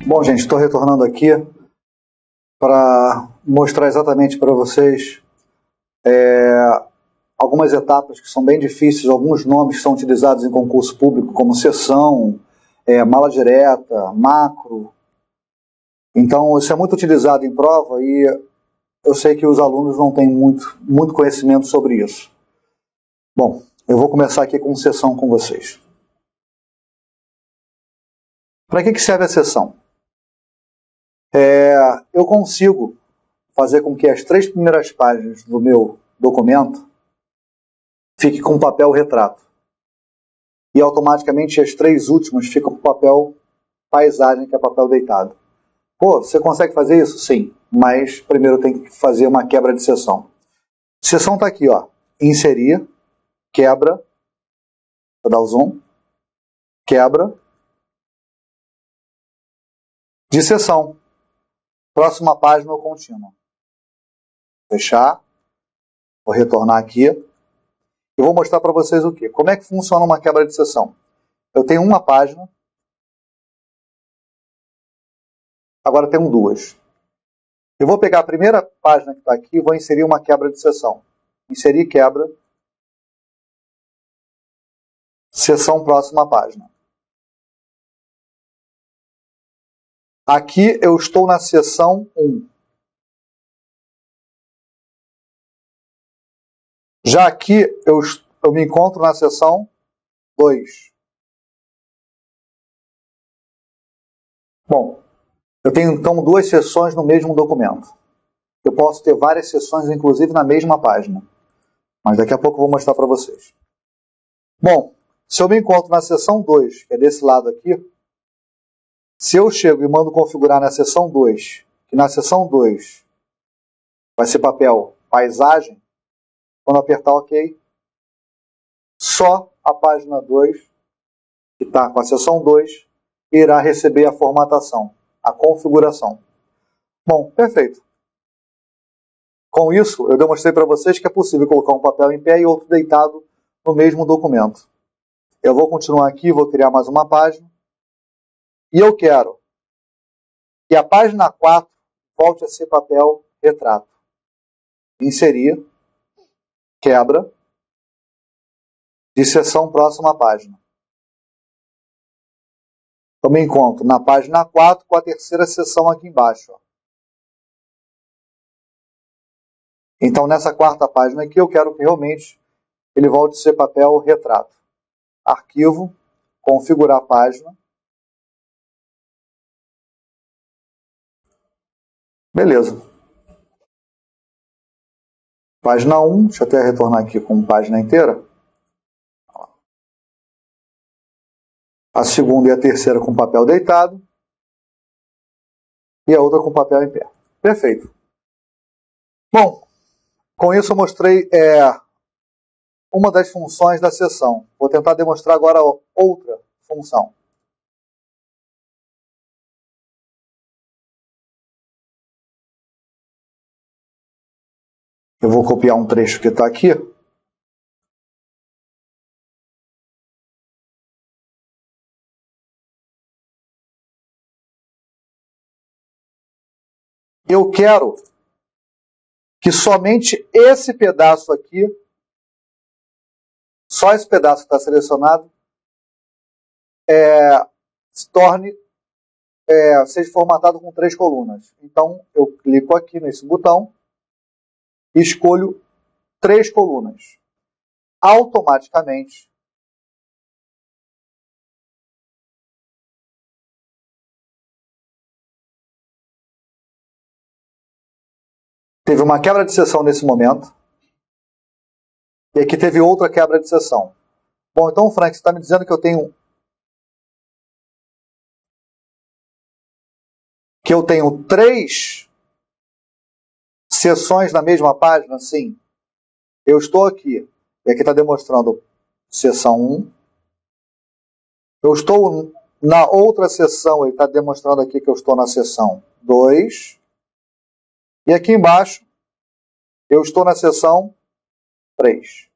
Bom, gente, estou retornando aqui para mostrar exatamente para vocês algumas etapas que são bem difíceis, alguns nomes que são utilizados em concurso público, como seção, mala direta, macro. Então, isso é muito utilizado em prova e eu sei que os alunos não têm muito conhecimento sobre isso. Bom, eu vou começar aqui com seção com vocês. Para que serve a seção? Eu consigo fazer com que as 3 primeiras páginas do meu documento fiquem com papel retrato. E automaticamente as 3 últimas ficam com papel paisagem, que é papel deitado. Pô, você consegue fazer isso? Sim, mas primeiro tem que fazer uma quebra de seção. Seção está aqui, ó. Inserir, quebra, vou dar o zoom, quebra, de seção. Próxima página ou contínua. Fechar. Vou retornar aqui. Eu vou mostrar para vocês o quê? Como é que funciona uma quebra de seção. Eu tenho uma página. Agora tenho 2. Eu vou pegar a primeira página que está aqui e vou inserir uma quebra de seção. Inserir quebra. Seção próxima página. Aqui eu estou na seção 1. Já aqui eu me encontro na seção 2. Bom, eu tenho então 2 seções no mesmo documento. Eu posso ter várias seções, inclusive na mesma página. Mas daqui a pouco eu vou mostrar para vocês. Bom, se eu me encontro na seção 2, que é desse lado aqui, se eu chego e mando configurar na seção 2, que na seção 2 vai ser papel paisagem, quando apertar OK, só a página 2, que está com a seção 2, irá receber a formatação, a configuração. Bom, perfeito. Com isso, eu demonstrei para vocês que é possível colocar um papel em pé e outro deitado no mesmo documento. Eu vou continuar aqui, vou criar mais uma página. E eu quero que a página 4 volte a ser papel retrato. Inserir, quebra, de seção próxima página. Eu me encontro na página 4 com a terceira seção aqui embaixo. Ó. Então, nessa quarta página aqui, eu quero que realmente ele volte a ser papel retrato. Arquivo, configurar a página. Beleza. Página 1, deixa eu até retornar aqui com página inteira. A segunda e a terceira com papel deitado. E a outra com papel em pé. Perfeito. Bom, com isso eu mostrei uma das funções da seção. Vou tentar demonstrar agora outra função. Eu vou copiar um trecho que está aqui. Eu quero que somente esse pedaço aqui, só esse pedaço que está selecionado, seja formatado com 3 colunas. Então, eu clico aqui nesse botão e escolho 3 colunas. Automaticamente, teve uma quebra de seção nesse momento. E aqui teve outra quebra de seção. Bom, então, Frank, você está me dizendo que eu tenho 3 seções na mesma página? Sim. Eu estou aqui. E aqui está demonstrando seção 1. Eu estou na outra seção. Ele está demonstrando aqui que eu estou na seção 2. E aqui embaixo, Eu estou na seção 3.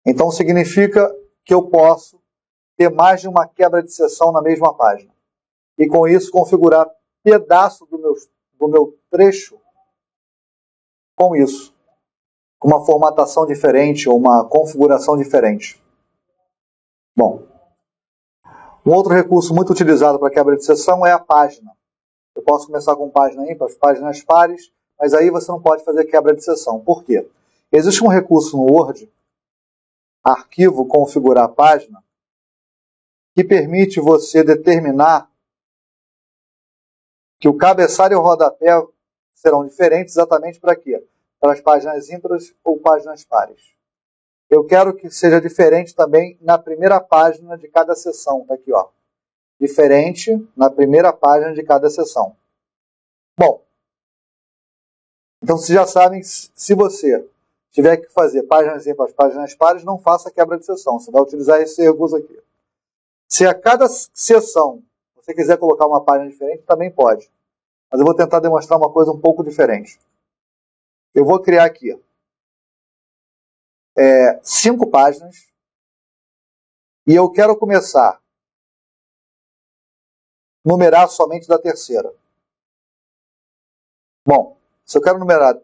Então significa que eu posso ter mais de uma quebra de seção na mesma página. E com isso configurar pedaço do meu trecho com isso. Com uma formatação diferente ou uma configuração diferente. Bom, um outro recurso muito utilizado para quebra de seção é a página. Eu posso começar com página ímpar, páginas pares, mas aí você não pode fazer quebra de seção. Por quê? Existe um recurso no Word, arquivo configurar página, que permite você determinar que o cabeçalho e o rodapé serão diferentes exatamente para quê? Para as páginas ímpares ou páginas pares. Eu quero que seja diferente também na primeira página de cada seção. Está aqui, ó. Diferente na primeira página de cada seção. Bom, então vocês já sabem, se você tiver que fazer páginas ímpares, páginas pares, não faça quebra de seção. Você vai utilizar esse recurso aqui. Se a cada seção você quiser colocar uma página diferente, também pode. Mas eu vou tentar demonstrar uma coisa um pouco diferente. Eu vou criar aqui 5 páginas e eu quero começar a numerar somente da terceira. Bom, se eu quero numerar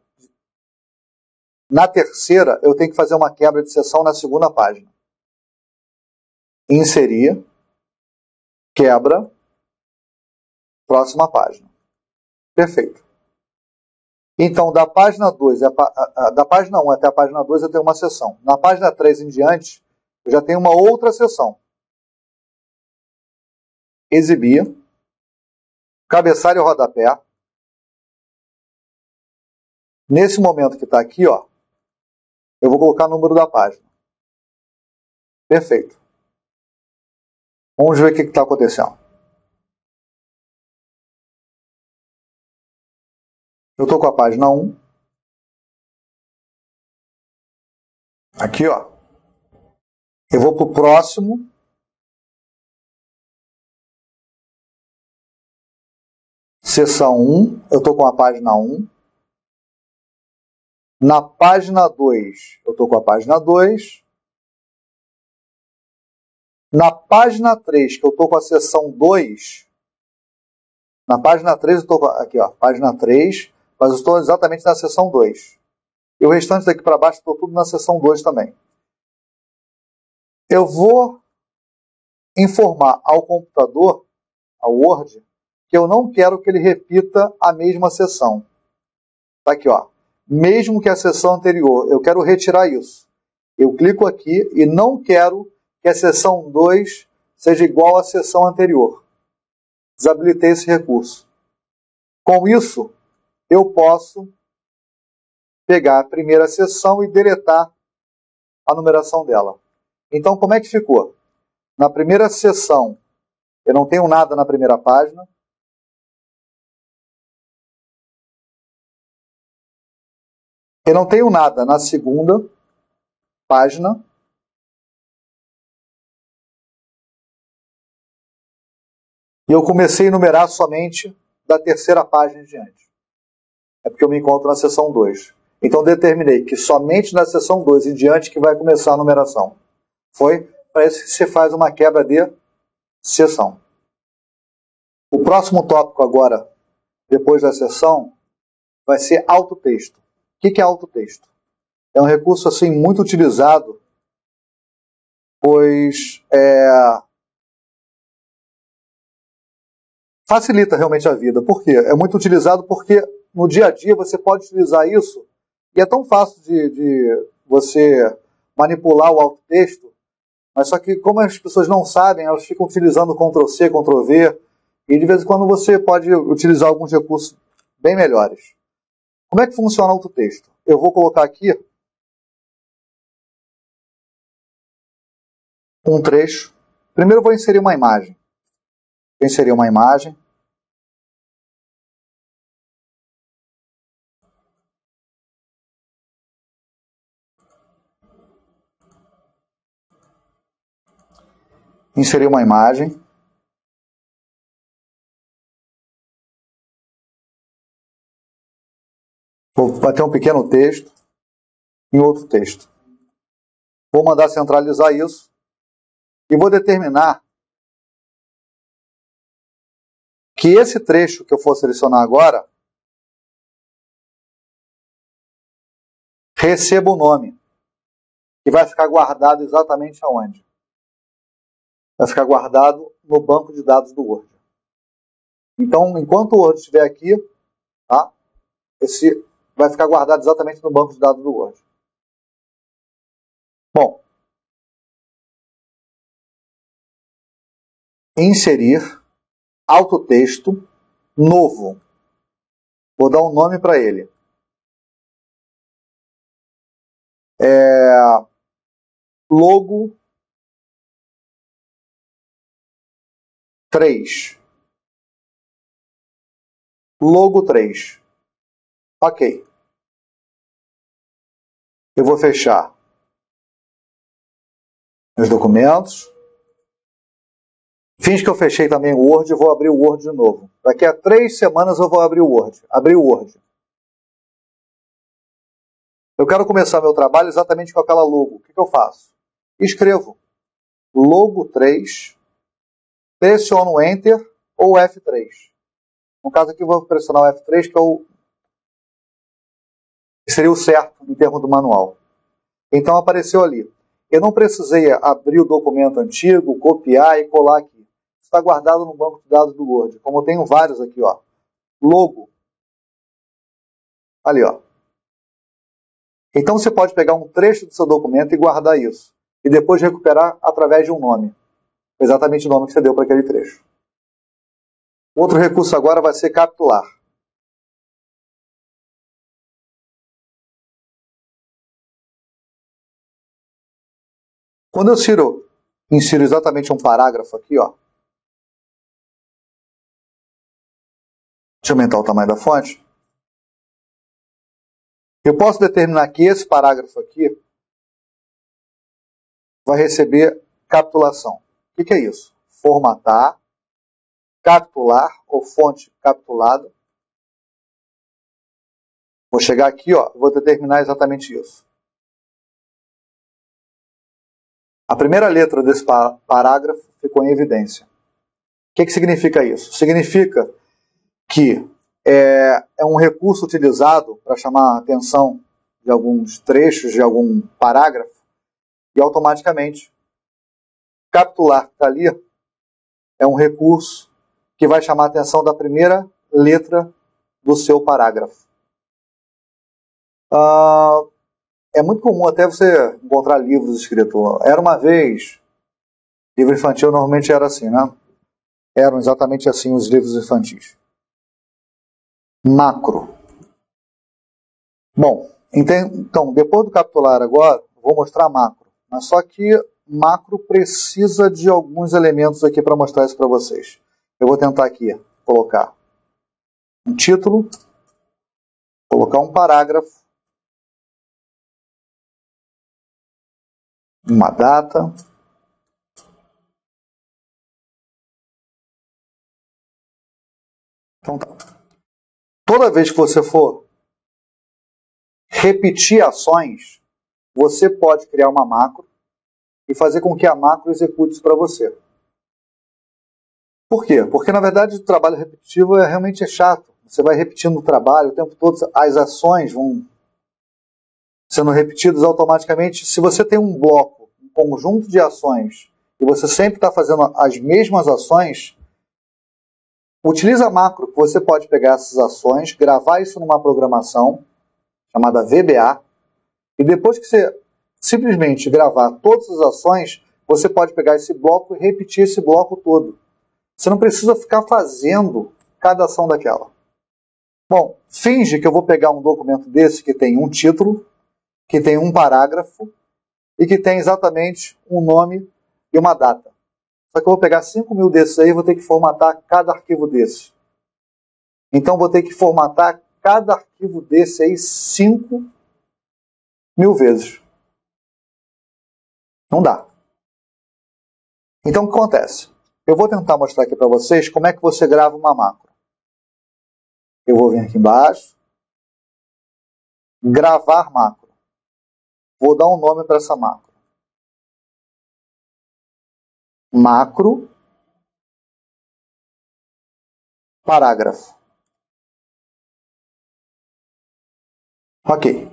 na terceira, eu tenho que fazer uma quebra de seção na segunda página. Inserir, quebra, próxima página. Perfeito. Então, da página 2, da página 1 até a página 2 eu tenho uma seção. Na página 3 em diante, eu já tenho uma outra seção. Exibir, cabeçalho e rodapé. Nesse momento que está aqui, ó, eu vou colocar o número da página. Perfeito. Vamos ver o que está acontecendo. Eu estou com a página 1. Aqui, ó. Eu vou para o próximo. Seção 1. Eu estou com a página 1. Na página 2, eu estou com a página 2. Na página 3, que eu estou com a seção 2. Na página 3, eu estou aqui, ó, página 3, mas eu estou exatamente na seção 2. E o restante daqui para baixo, estou tudo na seção 2 também. Eu vou informar ao computador, ao Word, que eu não quero que ele repita a mesma seção. Está aqui, ó. Mesmo que a seção anterior, eu quero retirar isso. Eu clico aqui e não quero que a seção 2 seja igual à seção anterior. Desabilitei esse recurso. Com isso, eu posso pegar a primeira seção e deletar a numeração dela. Então, como é que ficou? Na primeira seção, eu não tenho nada na primeira página. Eu não tenho nada na segunda página. E eu comecei a numerar somente da terceira página em diante. É porque eu me encontro na seção 2. Então determinei que somente na seção 2 em diante que vai começar a numeração. Foi para isso que você faz uma quebra de seção. O próximo tópico agora, depois da seção, vai ser autotexto. O que é autotexto? É um recurso assim muito utilizado, pois facilita realmente a vida. Por quê? É muito utilizado porque no dia a dia você pode utilizar isso e é tão fácil de você manipular o autotexto, mas só que como as pessoas não sabem, elas ficam utilizando Ctrl+C, Ctrl+V e de vez em quando você pode utilizar alguns recursos bem melhores. Como é que funciona o autotexto? Eu vou colocar aqui um trecho. Primeiro eu vou inserir uma imagem. Vou inserir uma imagem. Inserir uma imagem. Vai ter um pequeno texto e outro texto. Vou mandar centralizar isso e vou determinar que esse trecho que eu for selecionar agora receba o nome, que vai ficar guardado exatamente aonde? Vai ficar guardado no banco de dados do Word. Então, enquanto o Word estiver aqui, tá? Esse vai ficar guardado exatamente no banco de dados do Word. Bom, inserir autotexto novo. Vou dar um nome para ele. Logo 3. Logo 3. Ok. Eu vou fechar meus documentos. Finge que eu fechei também o Word e vou abrir o Word de novo. Daqui a 3 semanas eu vou abrir o Word. Abrir o Word. Eu quero começar meu trabalho exatamente com aquela logo. O que eu faço? Escrevo logo 3, pressiono Enter ou F3. No caso aqui eu vou pressionar o F3, que seria o certo em termos do manual. Então apareceu ali. Eu não precisei abrir o documento antigo, copiar e colar aqui. Está guardado no banco de dados do Word. Como eu tenho vários aqui, ó. Logo. Ali, ó. Então você pode pegar um trecho do seu documento e guardar isso. E depois recuperar através de um nome. Exatamente o nome que você deu para aquele trecho. Outro recurso agora vai ser capitular. Quando eu insiro exatamente um parágrafo aqui, ó. Deixa eu aumentar o tamanho da fonte. Eu posso determinar que esse parágrafo aqui vai receber capitulação. O que é isso? Formatar, capitular ou fonte capitulada. Vou chegar aqui, ó, vou determinar exatamente isso. A primeira letra desse parágrafo ficou em evidência. O que significa isso? Significa que é um recurso utilizado para chamar a atenção de alguns trechos, de algum parágrafo, e automaticamente capitular que está ali é um recurso que vai chamar a atenção da primeira letra do seu parágrafo. É muito comum até você encontrar livros escritos. Era uma vez, livro infantil normalmente era assim, né? Eram exatamente assim os livros infantis. Macro. Bom, então, depois do capitular agora, vou mostrar macro. Mas só que macro precisa de alguns elementos aqui para mostrar isso para vocês. Eu vou tentar aqui colocar um título, colocar um parágrafo, uma data. Então tá. Toda vez que você for repetir ações, você pode criar uma macro e fazer com que a macro execute isso para você. Por quê? Porque, na verdade, o trabalho repetitivo realmente é chato. Você vai repetindo o trabalho o tempo todo, as ações vão sendo repetidas automaticamente. Se você tem um bloco, um conjunto de ações, e você sempre está fazendo as mesmas ações, utiliza a macro, que você pode pegar essas ações, gravar isso numa programação chamada VBA, e depois que você simplesmente gravar todas as ações, você pode pegar esse bloco e repetir esse bloco todo. Você não precisa ficar fazendo cada ação daquela. Bom, finge que eu vou pegar um documento desse que tem um título, que tem um parágrafo e que tem exatamente um nome e uma data. Só que eu vou pegar 5.000 desses aí e vou ter que formatar cada arquivo desse. Então vou ter que formatar cada arquivo desse aí 5.000 vezes. Não dá. Então o que acontece? Eu vou tentar mostrar aqui para vocês como é que você grava uma macro. Eu vou vir aqui embaixo. Gravar macro. Vou dar um nome para essa macro. Macro parágrafo. Ok.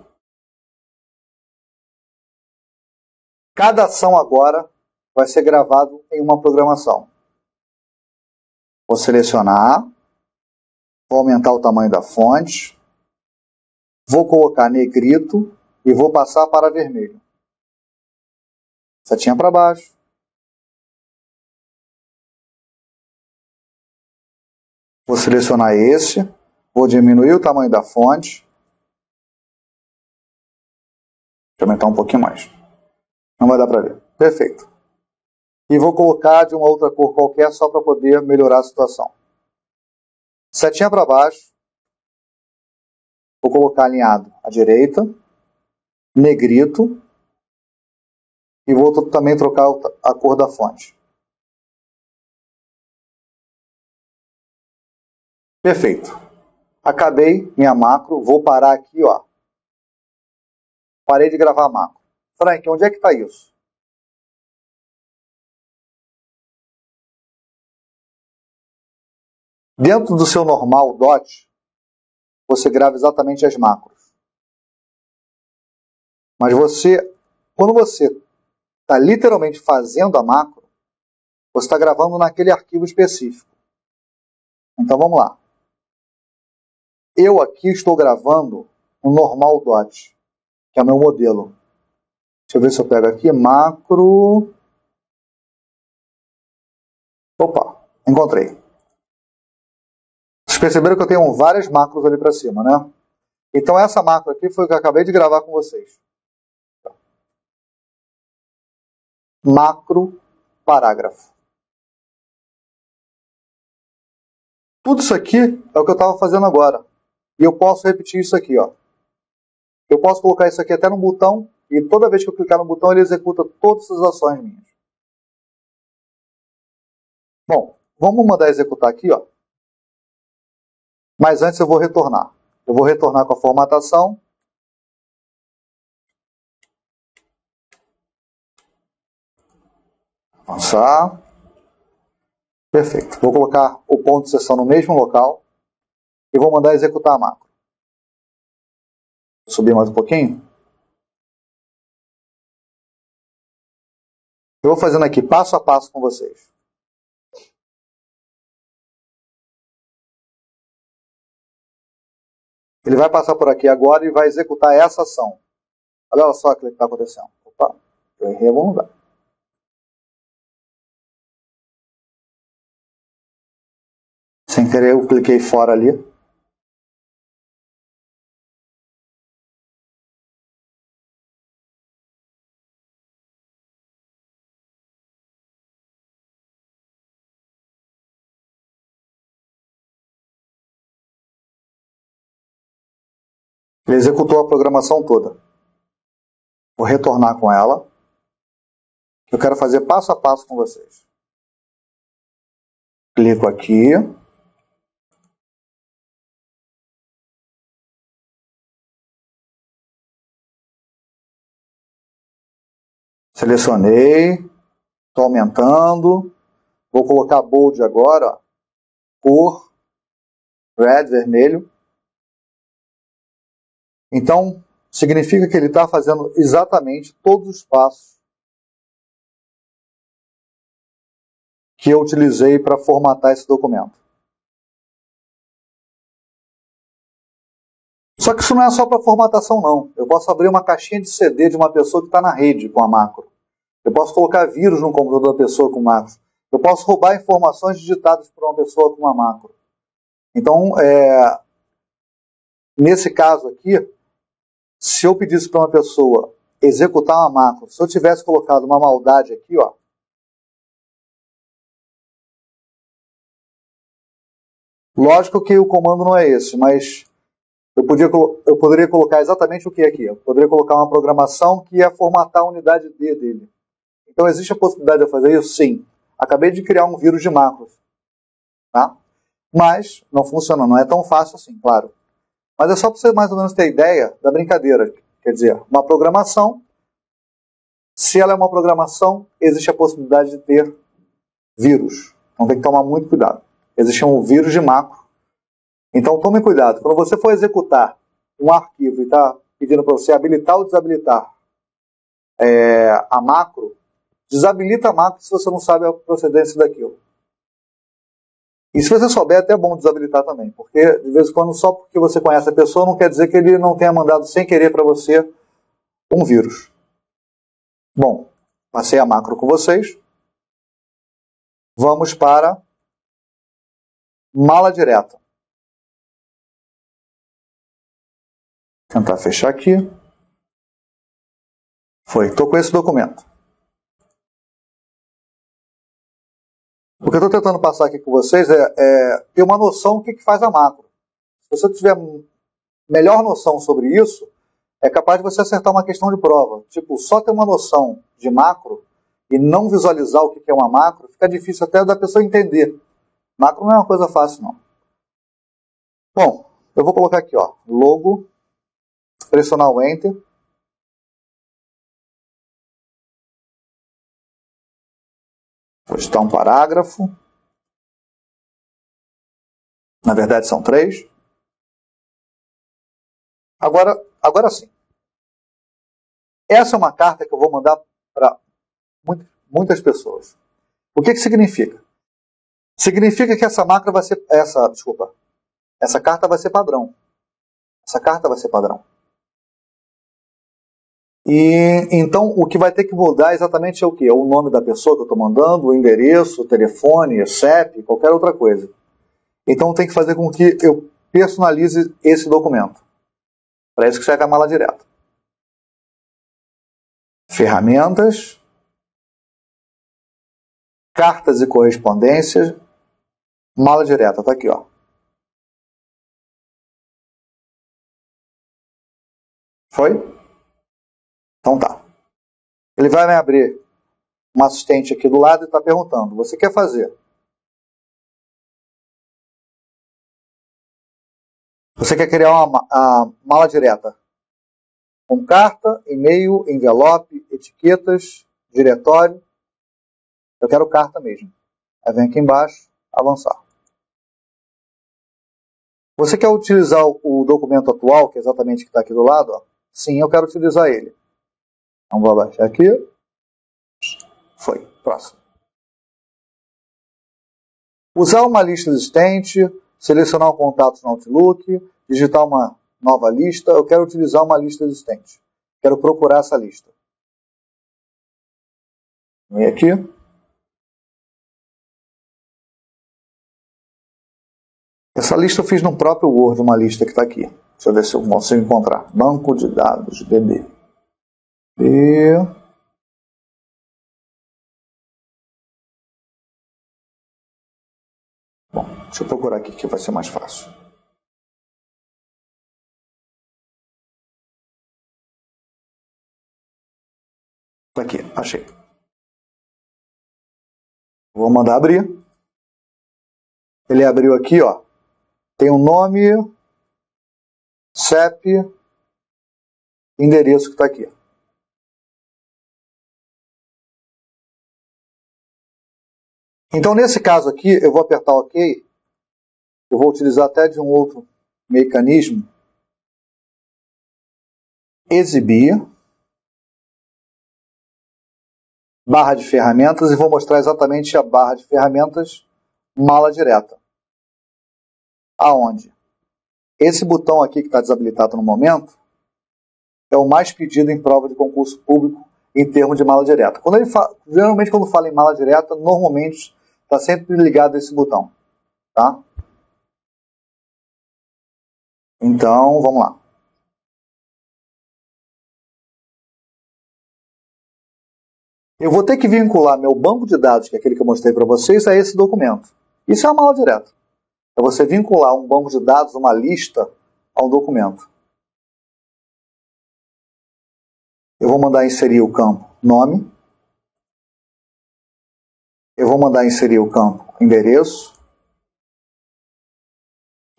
Cada ação agora vai ser gravado em uma programação. Vou selecionar, vou aumentar o tamanho da fonte, vou colocar negrito e vou passar para vermelho. Setinha para baixo. Vou selecionar esse, vou diminuir o tamanho da fonte. Deixa eu aumentar um pouquinho mais. Não vai dar para ver. Perfeito. E vou colocar de uma outra cor qualquer só para poder melhorar a situação. Setinha para baixo. Vou colocar alinhado à direita. Negrito. E vou também trocar a cor da fonte. Perfeito. Acabei minha macro. Vou parar aqui, ó. Parei de gravar a macro. Frank, onde é que está isso? Dentro do seu normal DOT, você grava exatamente as macros. Mas quando você está literalmente fazendo a macro, você está gravando naquele arquivo específico. Então vamos lá. Eu aqui estou gravando o normal DOT, que é o meu modelo. Deixa eu ver se eu pego aqui, macro. Opa, encontrei. Vocês perceberam que eu tenho várias macros ali para cima, né? Então essa macro aqui foi o que eu acabei de gravar com vocês. Macro parágrafo. Tudo isso aqui é o que eu estava fazendo agora. E eu posso repetir isso aqui, ó. Eu posso colocar isso aqui até no botão, e toda vez que eu clicar no botão, ele executa todas as ações minhas. Bom, vamos mandar executar aqui, ó. Mas antes eu vou retornar. Eu vou retornar com a formatação. Avançar. Perfeito. Vou colocar o ponto de seção no mesmo local. E vou mandar executar a macro. Vou subir mais um pouquinho. Eu vou fazendo aqui passo a passo com vocês. Ele vai passar por aqui agora e vai executar essa ação. Olha só o que está acontecendo. Opa, eu errei algum lugar. Sem querer, eu cliquei fora ali. Ele executou a programação toda. Vou retornar com ela. Eu quero fazer passo a passo com vocês. Clico aqui. Selecionei. Estou aumentando. Vou colocar bold agora. Ó. Cor. Red, vermelho. Então, significa que ele está fazendo exatamente todos os passos que eu utilizei para formatar esse documento. Só que isso não é só para formatação, não. Eu posso abrir uma caixinha de CD de uma pessoa que está na rede com a macro. Eu posso colocar vírus no computador da pessoa com macro. Eu posso roubar informações digitadas por uma pessoa com uma macro. Então, nesse caso aqui, se eu pedisse para uma pessoa executar uma macro, se eu tivesse colocado uma maldade aqui, ó, lógico que o comando não é esse, mas eu poderia colocar exatamente o que é aqui. Eu poderia colocar uma programação que ia formatar a unidade D dele. Então existe a possibilidade de eu fazer isso? Sim. Acabei de criar um vírus de macros. Tá? Mas não funciona, não é tão fácil assim, claro. Mas é só para você mais ou menos ter ideia da brincadeira. Quer dizer, uma programação, se ela é uma programação, existe a possibilidade de ter vírus. Então tem que tomar muito cuidado. Existe um vírus de macro. Então tome cuidado. Quando você for executar um arquivo e está pedindo para você habilitar ou desabilitar a macro, desabilita a macro se você não sabe a procedência daquilo. E se você souber, é até bom desabilitar também, porque de vez em quando, só porque você conhece a pessoa, não quer dizer que ele não tenha mandado sem querer para você um vírus. Bom, passei a macro com vocês. Vamos para mala direta. Vou tentar fechar aqui. Foi, estou com esse documento. O que eu estou tentando passar aqui com vocês é ter uma noção do que faz a macro. Se você tiver melhor noção sobre isso, é capaz de você acertar uma questão de prova. Tipo, só ter uma noção de macro e não visualizar o que é uma macro, fica difícil até da pessoa entender. Macro não é uma coisa fácil, não. Bom, eu vou colocar aqui, ó, logo, pressionar o Enter. Vou editar um parágrafo. Na verdade, são 3. Agora sim. Essa é uma carta que eu vou mandar para muitas pessoas. O que significa? Significa que essa macro vai ser... Essa carta vai ser padrão. Essa carta vai ser padrão. E então o que vai ter que mudar exatamente é o quê? É o nome da pessoa que eu estou mandando, o endereço, o telefone, CEP, qualquer outra coisa. Então tem que fazer com que eu personalize esse documento. Para isso que serve a mala direta. Ferramentas, cartas e correspondências, mala direta, está aqui, ó. Foi? Então tá. Ele vai me abrir um assistente aqui do lado e está perguntando, você quer fazer? Você quer criar uma mala direta com carta, e-mail, envelope, etiquetas, diretório? Eu quero carta mesmo. Aí vem aqui embaixo, avançar. Você quer utilizar o documento atual, que é exatamente o que está aqui do lado? Ó? Sim, eu quero utilizar ele. Então vou abaixar aqui. Foi. Próximo. Usar uma lista existente, selecionar um contato no Outlook, digitar uma nova lista. Eu quero utilizar uma lista existente. Quero procurar essa lista. Vem aqui. Essa lista eu fiz no próprio Word, uma lista que está aqui. Deixa eu ver se eu consigo encontrar. Banco de dados, DB. Bom, deixa eu procurar aqui que vai ser mais fácil. Tá aqui, achei. Vou mandar abrir. Ele abriu aqui, ó. Tem um nome, CEP, endereço que está aqui. Então, nesse caso aqui, eu vou apertar OK. Eu vou utilizar até de um outro mecanismo. Exibir. Barra de ferramentas. E vou mostrar exatamente a barra de ferramentas mala direta. Aonde? Esse botão aqui que está desabilitado no momento é o mais pedido em prova de concurso público em termos de mala direta. Geralmente, quando fala em mala direta, normalmente está sempre ligado a esse botão. Tá? Então, vamos lá. Eu vou ter que vincular meu banco de dados, que é aquele que eu mostrei para vocês, a esse documento. Isso é uma mala direta. É você vincular um banco de dados, uma lista, a um documento. Eu vou mandar inserir o campo nome. Eu vou mandar inserir o campo endereço.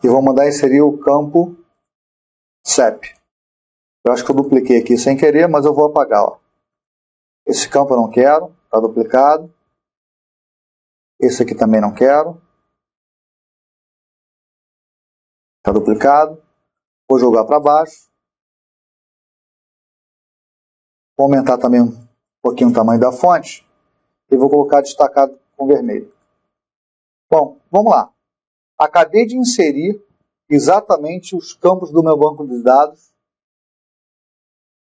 E vou mandar inserir o campo CEP. Eu acho que eu dupliquei aqui sem querer, mas eu vou apagar. Ó. Esse campo eu não quero, está duplicado. Esse aqui também não quero. Está duplicado. Vou jogar para baixo. Vou aumentar também um pouquinho o tamanho da fonte. E vou colocar destacado com vermelho. Bom, vamos lá. Acabei de inserir exatamente os campos do meu banco de dados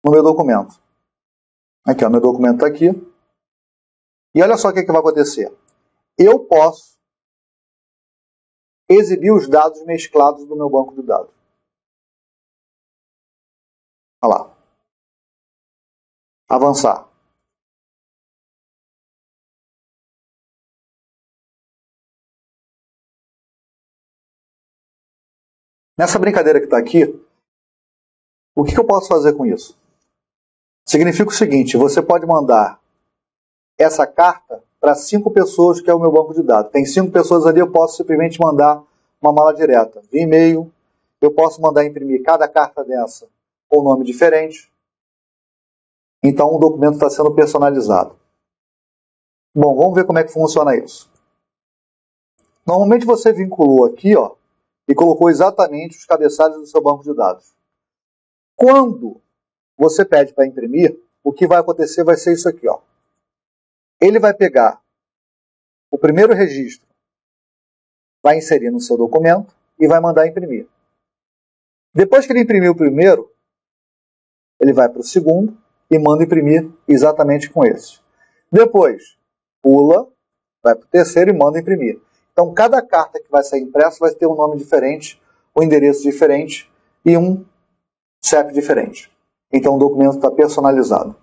no meu documento. Aqui, ó, meu documento está aqui. E olha só o que vai acontecer. Eu posso exibir os dados mesclados do meu banco de dados. Olha lá. Avançar. Nessa brincadeira que está aqui, o que eu posso fazer com isso? Significa o seguinte, você pode mandar essa carta para 5 pessoas, que é o meu banco de dados. Tem 5 pessoas ali, eu posso simplesmente mandar uma mala direta via e-mail. Eu posso mandar imprimir cada carta dessa com um nome diferente. Então o documento está sendo personalizado. Bom, vamos ver como é que funciona isso. Normalmente você vinculou aqui, ó, e colocou exatamente os cabeçalhos do seu banco de dados. Quando você pede para imprimir, o que vai acontecer vai ser isso aqui, ó. Ele vai pegar o primeiro registro, vai inserir no seu documento e vai mandar imprimir. Depois que ele imprimir o primeiro, ele vai para o segundo e manda imprimir exatamente com esse. Depois, pula, vai para o terceiro e manda imprimir. Então, cada carta que vai sair impressa vai ter um nome diferente, um endereço diferente e um CEP diferente. Então, o documento está personalizado.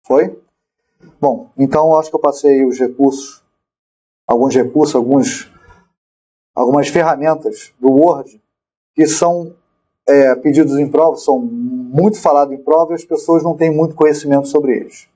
Foi? Bom, então acho que eu passei os recursos, algumas ferramentas do Word que são pedidos em prova, são muito falados em prova e as pessoas não têm muito conhecimento sobre eles.